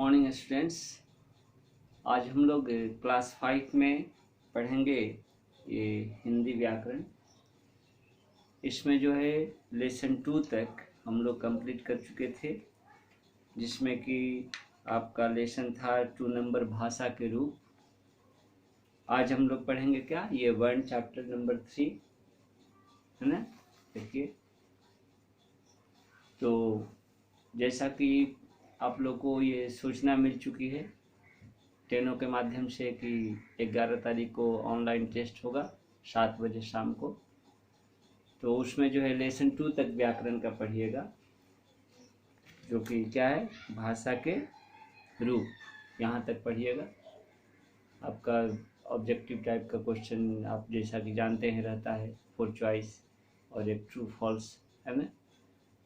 Morning students. आज हम लोग क्लास 5 में पढ़ेंगे ये हिंदी व्याकरण। इसमें जो है लेसन 2 तक हम लोग कंप्लीट कर चुके थे, जिसमें कि आपका लेसन था 2 नंबर भाषा के रूप। आज हम लोग पढ़ेंगे क्या, ये वर्ण चैप्टर नंबर 3 है ना। देखिए, तो जैसा कि आप लोग को ये सूचना मिल चुकी है टेनो के माध्यम से कि 11 तारीख को ऑनलाइन टेस्ट होगा 7 बजे शाम को। तो उसमें जो है लेसन 2 तक व्याकरण का पढ़िएगा, जो कि क्या है, भाषा के रूप, यहाँ तक पढ़िएगा। आपका ऑब्जेक्टिव टाइप का क्वेश्चन आप जैसा कि जानते हैं रहता है 4 चॉइस और एक ट्रू फॉल्स, है ना।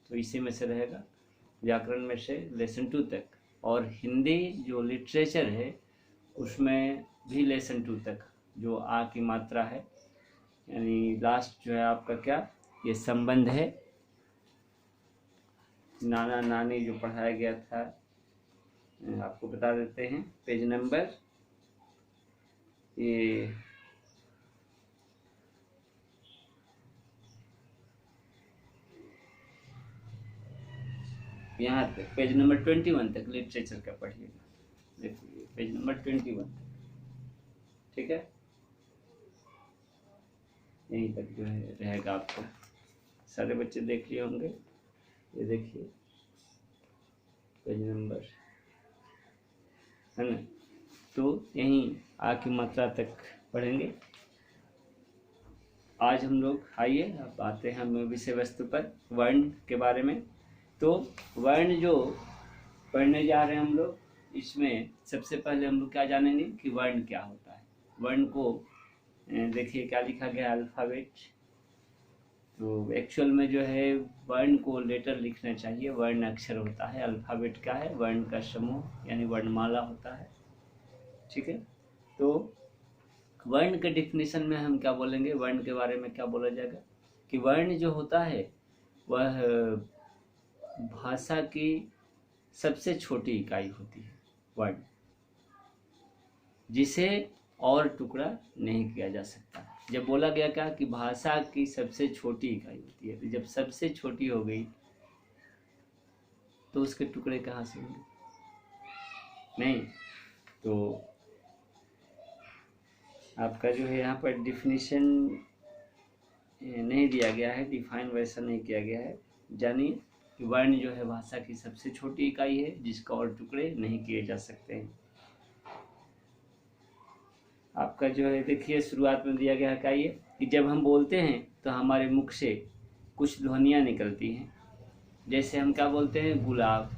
तो इसी में से रहेगा व्याकरण में से लेसन 2 तक। और हिंदी जो लिटरेचर है उसमें भी लेसन 2 तक जो आ की मात्रा है, यानी लास्ट जो है आपका क्या, ये संबंध है, नाना नानी जो पढ़ाया गया था, आपको बता देते हैं पेज नंबर ये यहाँ तक, पेज नंबर 21 तक लिटरेचर का पढ़िएगा। देखिए पेज नंबर 21, ठीक है, यहीं तक जो है रहेगा आपका। सारे बच्चे देख लिए होंगे, ये देखिए पेज नंबर, है ना। तो यहीं आ की मात्रा तक पढ़ेंगे आज हम लोग। आइए अब आते हैं हम विषय वस्तु पर, वर्ण के बारे में। तो वर्ण जो पढ़ने जा रहे हैं हम लोग, इसमें सबसे पहले हम लोग क्या जानेंगे कि वर्ण क्या होता है। वर्ण को देखिए क्या लिखा गया, अल्फ़ाबेट। तो एक्चुअल में जो है वर्ण को लेटर लिखना चाहिए, वर्ण अक्षर होता है, अल्फ़ाबेट क्या है, वर्ण का समूह यानी वर्णमाला होता है, ठीक है। तो वर्ण के डिफिनीशन में हम क्या बोलेंगे, वर्ण के बारे में क्या बोला जाएगा कि वर्ण जो होता है वह भाषा की सबसे छोटी इकाई होती है, वर्ण, जिसे और टुकड़ा नहीं किया जा सकता। जब बोला गया क्या कि भाषा की सबसे छोटी इकाई होती है, तो जब सबसे छोटी हो गई तो उसके टुकड़े कहाँ से होंगे, नहीं। तो आपका जो है यहाँ पर डिफिनीशन नहीं दिया गया है, डिफाइन वैसा नहीं किया गया है। जानिए कि वर्ण जो है भाषा की सबसे छोटी इकाई है, जिसका और टुकड़े नहीं किए जा सकते हैं। आपका जो है देखिए शुरुआत में दिया गया है क्या, ये कि जब हम बोलते हैं तो हमारे मुख से कुछ ध्वनियाँ निकलती हैं। जैसे हम क्या बोलते हैं, गुलाब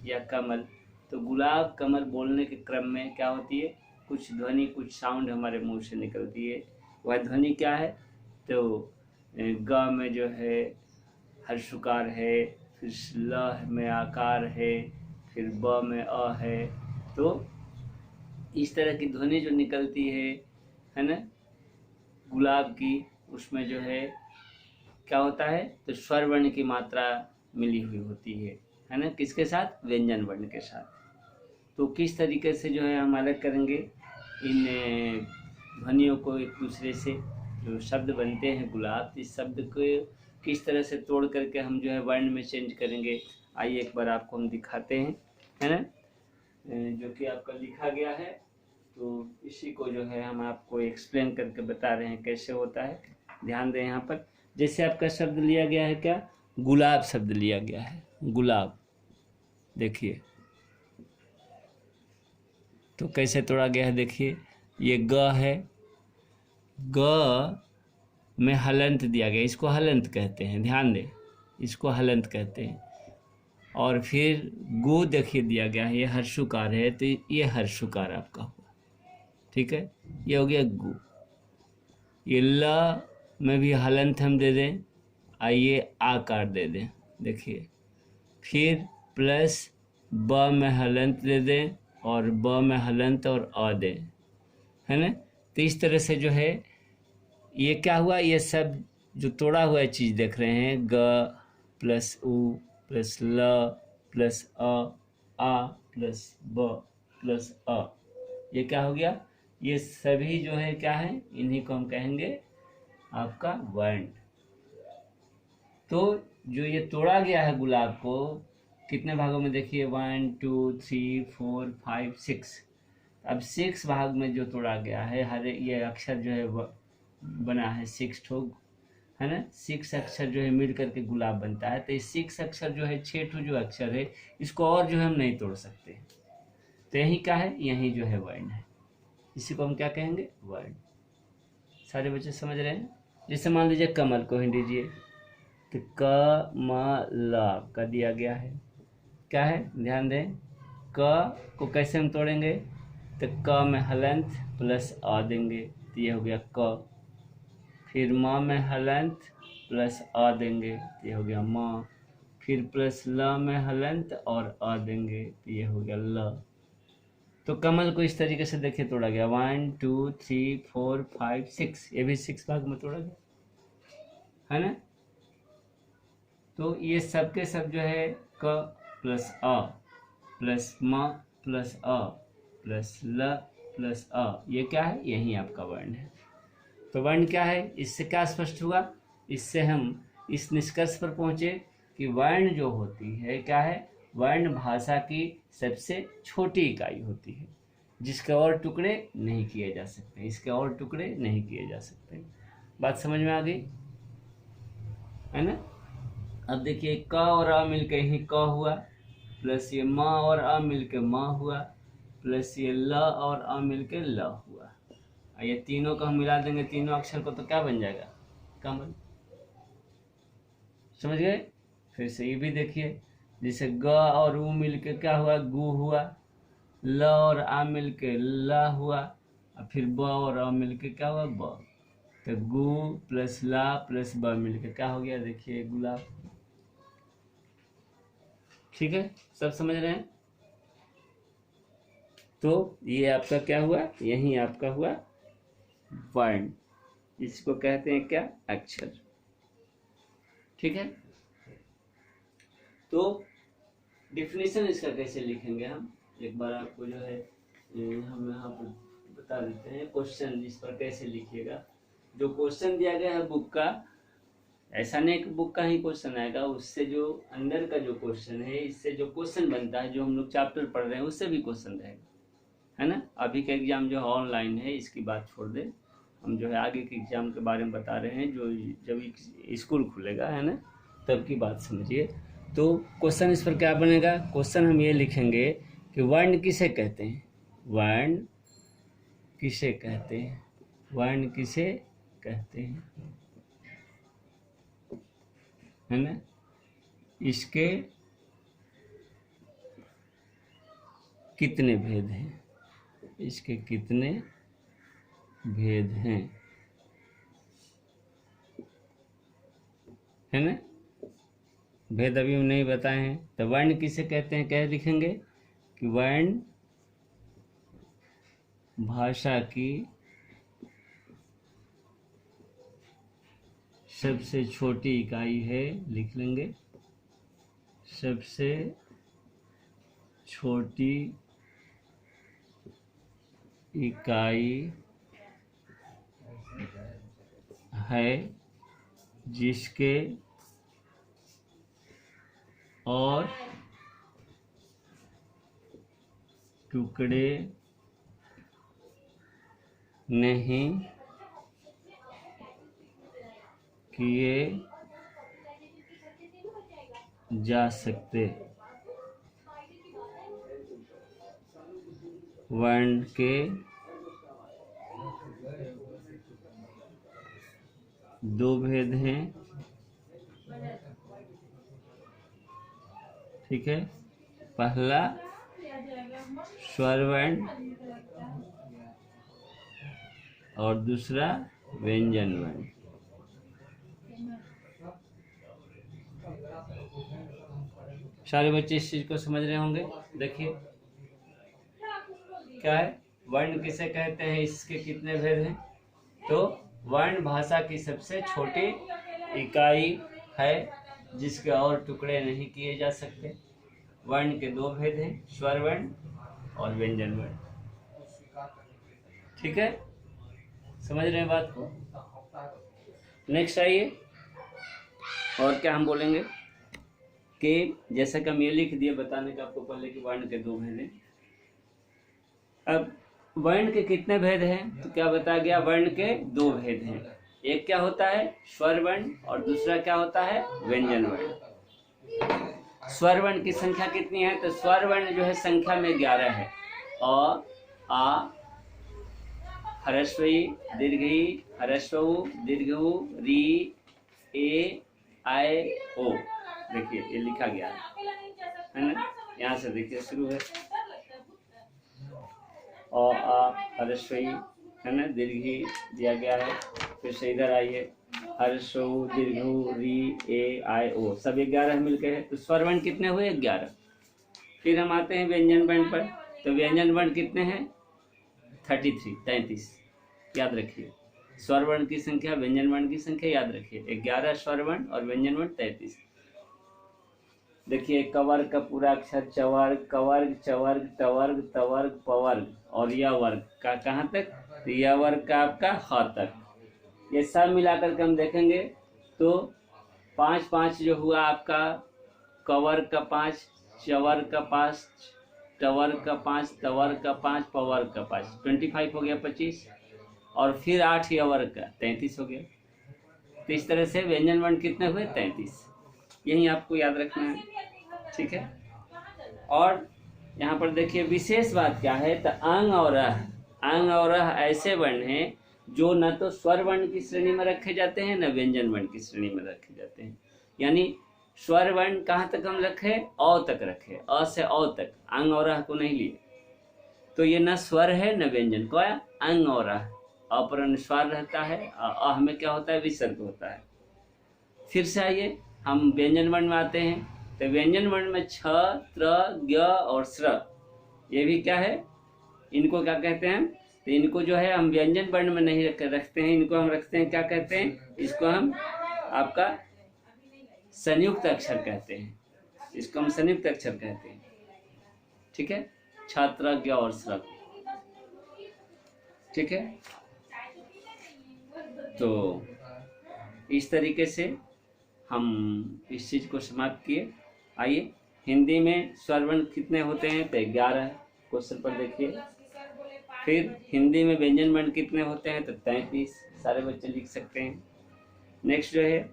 या कमल। तो गुलाब कमल बोलने के क्रम में क्या होती है, कुछ ध्वनि, कुछ साउंड हमारे मुंह से निकलती है। वह ध्वनि क्या है, तो ग में जो है हर्षुकार है, फिर ल में आकार है, फिर ब में अ है। तो इस तरह की ध्वनि जो निकलती है ना, गुलाब की, उसमें जो है क्या होता है, तो स्वर वर्ण की मात्रा मिली हुई होती है ना, किसके साथ, व्यंजन वर्ण के साथ। तो किस तरीके से जो है हम अलग करेंगे इन ध्वनियों को एक दूसरे से, जो शब्द बनते हैं गुलाब, इस शब्द को किस तरह से तोड़ करके हम जो है वर्ण में चेंज करेंगे। आइए एक बार आपको हम दिखाते हैं, है ना, जो कि आपका लिखा गया है। तो इसी को जो है हम आपको एक्सप्लेन करके बता रहे हैं कैसे होता है। ध्यान दें यहाँ पर, जैसे आपका शब्द लिया गया है क्या, गुलाब शब्द लिया गया है, गुलाब। देखिए तो कैसे तोड़ा गया है, देखिए ये ग है, ग में हलंत दिया गया, इसको हलंत कहते हैं, ध्यान दें, इसको हलंत कहते हैं। और फिर गु देखिए दिया गया है, ये हर्षुकार है, तो ये हर्षुकार आपका हुआ, ठीक है, ये हो गया गु। ये ल में भी हलंत हम दे दें, आइए आकार दे दें, देखिए, फिर प्लस ब में हलंत दे दें और ब में हलंत और अ दें, है ना। तो इस तरह से जो है ये क्या हुआ, ये सब जो तोड़ा हुआ चीज़ देख रहे हैं, ग प्लस उ प्लस ल प्लस अ आ, प्लस ब प्लस अ, ये क्या हो गया? ये सभी जो है क्या है, इन्हीं को हम कहेंगे आपका वर्ण। तो जो ये तोड़ा गया है गुलाब को कितने भागों में देखिए, 1 2 3 4 5 6। अब 6 भाग में जो तोड़ा गया है, हर ये अक्षर जो है बना है 6 ठो, है ना। 6 अक्षर जो है मिल करके गुलाब बनता है। तो ये 6 अक्षर जो है 6 ठो जो अक्षर है, इसको और जो है हम नहीं तोड़ सकते। तो यही क्या है, यही जो है वर्ण है। इसी को हम क्या कहेंगे, वर्ण। सारे बच्चे समझ रहे हैं? जैसे मान लीजिए कमल को हिंदी दीजिए, तो क म ल का दिया गया है, क्या है, ध्यान दें। क को कैसे हम तोड़ेंगे, तो क में हलंत प्लस आ देंगे, तो ये हो गया क। फिर म में हलंत प्लस आ देंगे, तो ये हो गया म। फिर प्लस ल में हलंत और आ देंगे, तो ये हो गया ल। तो कमल को इस तरीके से देखिए तोड़ा गया, 1 2 3 4 5 6, ये भी 6 भाग में तोड़ा गया, है ना। तो ये सब के सब जो है क प्लस अ प्लस म प्लस अ प्लस ल प्लस अ, ये क्या है, यही आपका वर्ण है। तो वर्ण क्या है, इससे क्या स्पष्ट हुआ, इससे हम इस निष्कर्ष पर पहुंचे कि वर्ण जो होती है क्या है, वर्ण भाषा की सबसे छोटी इकाई होती है, जिसके और टुकड़े नहीं किए जा सकते, इसके और टुकड़े नहीं किए जा सकते। बात समझ में आ गई, है ना। अब देखिए क और अ मिलके ही क हुआ, प्लस ये म और अ मिलके म हुआ, प्लस ये ल और अ मिलके ल हुआ। ये तीनों को हम मिला देंगे, तीनों अक्षर को, तो क्या बन जाएगा, कमल। समझ गए? फिर से ये भी देखिए, जैसे ग और उ मिलके क्या हुआ, गु हुआ, ल और आ मिलके ला हुआ, और फिर ब और अ मिलके क्या हुआ, ब। तो गु प्लस ला प्लस ब मिलके क्या हो गया, देखिए गुलाब। ठीक है, सब समझ रहे हैं? तो ये आपका क्या हुआ, यही आपका हुआ वर्ण, इसको कहते हैं क्या, अक्षर। ठीक है, तो डिफिनेशन इसका कैसे लिखेंगे हम, एक बार आपको जो है हम यहाँ पर बता देते हैं क्वेश्चन इस पर कैसे लिखिएगा। जो क्वेश्चन दिया गया है बुक का, ऐसा नहीं कि बुक का ही क्वेश्चन आएगा, उससे जो अंदर का जो क्वेश्चन है, इससे जो क्वेश्चन बनता है, जो हम लोग चैप्टर पढ़ रहे हैं उससे भी क्वेश्चन रहेगा, है ना। अभी का एग्जाम जो है ऑनलाइन है, इसकी बात छोड़ दें, हम जो है आगे के एग्जाम के बारे में बता रहे हैं, जो जब स्कूल खुलेगा, है ना, तब की बात समझिए। तो क्वेश्चन इस पर क्या बनेगा, क्वेश्चन हम ये लिखेंगे कि वर्ण किसे कहते हैं, वर्ण किसे कहते हैं, वर्ण किसे कहते हैं, है ना। इसके कितने भेद हैं, इसके कितने भेद हैं, है ना। भेद अभी हम नहीं बताए हैं। तो वर्ण किसे कहते हैं, क्या लिखेंगे कि वर्ण भाषा की सबसे छोटी इकाई है, लिख लेंगे, सबसे छोटी इकाई है जिसके और टुकड़े नहीं किए जा सकते। वर्ण के दो भेद हैं, ठीक है। पहला स्वर वर्ण और दूसरा व्यंजन वर्ण। सारे बच्चे इस चीज को समझ रहे होंगे। देखिए क्या है, वर्ण किसे कहते हैं, इसके कितने भेद हैं। तो वर्ण भाषा की सबसे छोटी इकाई है जिसके और टुकड़े नहीं किए जा सकते। वर्ण के दो भेद हैं, स्वर वर्ण और व्यंजन वर्ण। ठीक है, समझ रहे हैं बात को? नेक्स्ट आइए, और क्या हम बोलेंगे कि जैसा कि हम ये लिख दिए बताने का आपको पहले कि वर्ण के दो भेद हैं। अब वर्ण के कितने भेद हैं? तो क्या बताया गया? वर्ण के दो भेद हैं। एक क्या होता है? स्वर वर्ण, और दूसरा क्या होता है? व्यंजन वर्ण। स्वर वर्ण की संख्या कितनी है? तो स्वर वर्ण जो है संख्या में 11 है। अ, आ, ह्रस्व ई, दीर्घ ई, ह्रस्व उ, दीर्घ उ, री, ए, आय, ओ। देखिए ये लिखा गया है ना? यहाँ से देखिए शुरू है अ, आ, ह्रस्व ई, है ना, दीर्घ ई दिया गया है। फिर से इधर आइए, ह्रस्व उ, दीर्घ उ, री, ए, आय, ओ, सब 11 मिलके है। तो स्वर वर्ण कितने हुए? 11। फिर हम आते हैं व्यंजन वर्ण पर। तो व्यंजन वर्ण कितने हैं? 33 याद रखिए। स्वर वर्ण की संख्या, व्यंजन वर्ण की संख्या याद रखिए। 11 स्वर वर्ण और व्यंजन वर्ण 33। देखिए, कवर्ग का पूरा अक्षर चवर्ग, कवर्ग, चवर्ग, टवर्ग, तवर्ग, पवर्ग, और यह वर्ग का कहाँ तक? तो यह वर्ग का आपका ख तक। ये सब मिलाकर के हम देखेंगे तो 5 जो हुआ आपका, कवर्ग का 5, चवर्ग का 5, टवर्ग का 5, तवर्ग का 5, पवर्ग का 5, 25 हो गया 25, और फिर 8 यह वर्ग का 33 हो गया। तो इस तरह से व्यंजन वर्ण कितने हुए? 33। यही आपको याद रखना है। ठीक है, और यहाँ पर देखिए विशेष बात क्या है? तो अंग और अंग और ऐसे वर्ण हैं जो न तो स्वर वर्ण की श्रेणी में रखे जाते हैं, न व्यंजन वर्ण की श्रेणी में रखे जाते हैं। यानी स्वर वर्ण कहाँ तक हम रखे? अ तक रखे, अ से अ तक, अंग और को नहीं लिए। तो ये न स्वर है न व्यंजन, क्या? अंग और अ पर अनुस्वार रहता है, अ में क्या होता है? विसर्ग होता है। फिर से आइए, हम व्यंजन वर्ण में आते हैं। तो व्यंजन वर्ण में छ, त्र, ज्ञ और स्र, ये भी क्या है? इनको क्या कहते हैं? तो इनको जो है हम व्यंजन वर्ण में नहीं रखते हैं, इनको हम रखते हैं, क्या कहते हैं? इसको हम आपका संयुक्त अक्षर कहते हैं। इसको हम संयुक्त अक्षर कहते हैं। ठीक है, छात्र, ज्ञ और स्र। ठीक है, तो इस तरीके से हम इस चीज को समाप्त किए। आइए, हिंदी में स्वर वर्ण कितने होते हैं? तो 11 है, क्वेश्चन पर देखिए। फिर हिंदी में व्यंजन वर्ण कितने होते हैं? तो 33, सारे बच्चे लिख सकते हैं। नेक्स्ट जो है,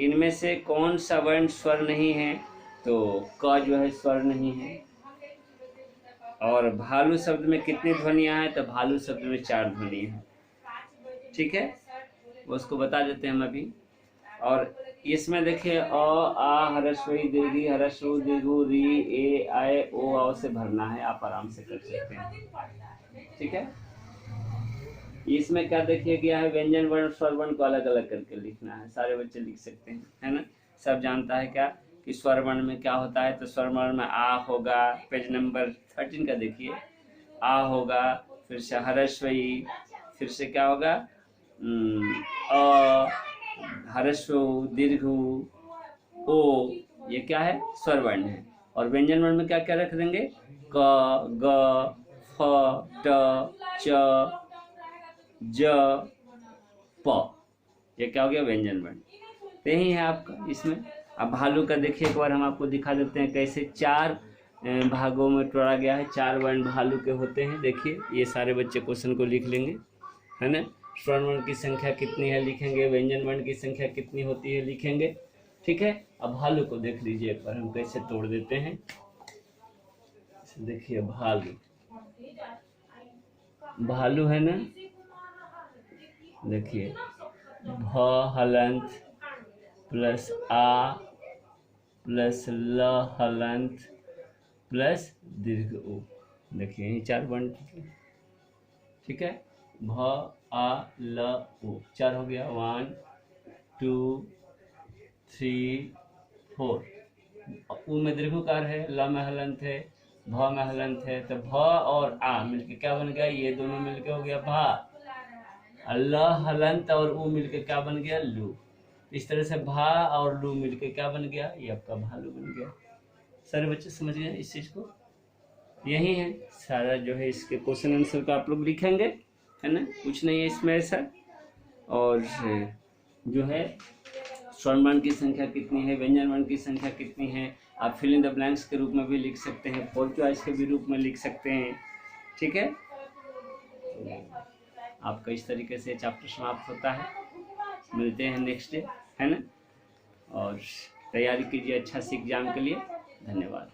इनमें से कौन सा वर्ण स्वर नहीं है? तो क जो है स्वर नहीं है। और भालू शब्द में कितनी ध्वनियां हैं? तो भालू शब्द में 4 ध्वनियां हैं। ठीक है, उसको बता देते हैं हम अभी। और इसमें देखिए अ, आ, ह्रस्व ई, दीर्घ ई, ह्रस्व उ, दीर्घ उ, री, ए, आय, ओ, औ से भरना है। आप आराम से कर सकते हैं। ठीक है, इसमें क्या देखिए गया है? व्यंजन वर्ण स्वर वर्ण को अलग अलग करके लिखना है। सारे बच्चे लिख सकते हैं, है ना? सब जानता है क्या कि स्वर वर्ण में क्या होता है? तो स्वर वर्ण में आ होगा, पेज नंबर 13 का देखिए, आ होगा, फिर से ह्रस्व ई, फिर से क्या होगा? अ, ह्रस्व उ, दीर्घ उ, ओ, ये क्या है? स्वर वर्ण है। और व्यंजन वर्ण में क्या क्या रख देंगे? क, ग, फ, ट, च, ज, प, ये क्या हो गया? व्यंजन वर्ण। तो यही है आपका इसमें। अब भालू का देखिए, एक बार हम आपको दिखा देते हैं कैसे 4 भागों में तोड़ा गया है। 4 वर्ण भालू के होते हैं। देखिए, ये सारे बच्चे क्वेश्चन को लिख लेंगे, है ना? स्वर वर्ण की संख्या कितनी है लिखेंगे, व्यंजन वर्ण की संख्या कितनी होती है लिखेंगे। ठीक है, अब भालू को देख लीजिए एक बार हम कैसे तोड़ देते हैं। देखिए भालू, भालू है ना, देखिए भ हलंत प्लस आ प्लस ल हलंत प्लस दीर्घ उ। देखिए यही 4 वर्ण। ठीक है, भ आ ल उ, 4 हो गया। 1 2 3 4। उ में दीर्घकार है, ल में हलंत है, भ में हलंत है। तो भ और आ मिलके क्या बन गया? ये दोनों मिलके हो गया भा। ल हलंत और उ मिलके क्या बन गया? लू। इस तरह से भा और लू मिलके क्या बन गया? ये आपका भालू बन गया। सारे बच्चे समझ गए इस चीज़ को? यही है सारा जो है इसके क्वेश्चन आंसर का आप लोग लिखेंगे, है ना, कुछ नहीं है इसमें ऐसा। और जो है स्वर्ण वर्ण की संख्या कितनी है, व्यंजन वर्ण की संख्या कितनी है, आप फिल इन द ब्लैंक्स के रूप में भी लिख सकते हैं, फोर चॉइस के भी रूप में लिख सकते हैं, ठीक है। आपका इस तरीके से चैप्टर समाप्त होता है। मिलते हैं नेक्स्ट डे, है ना, और तैयारी कीजिए अच्छा से एग्जाम के लिए। धन्यवाद।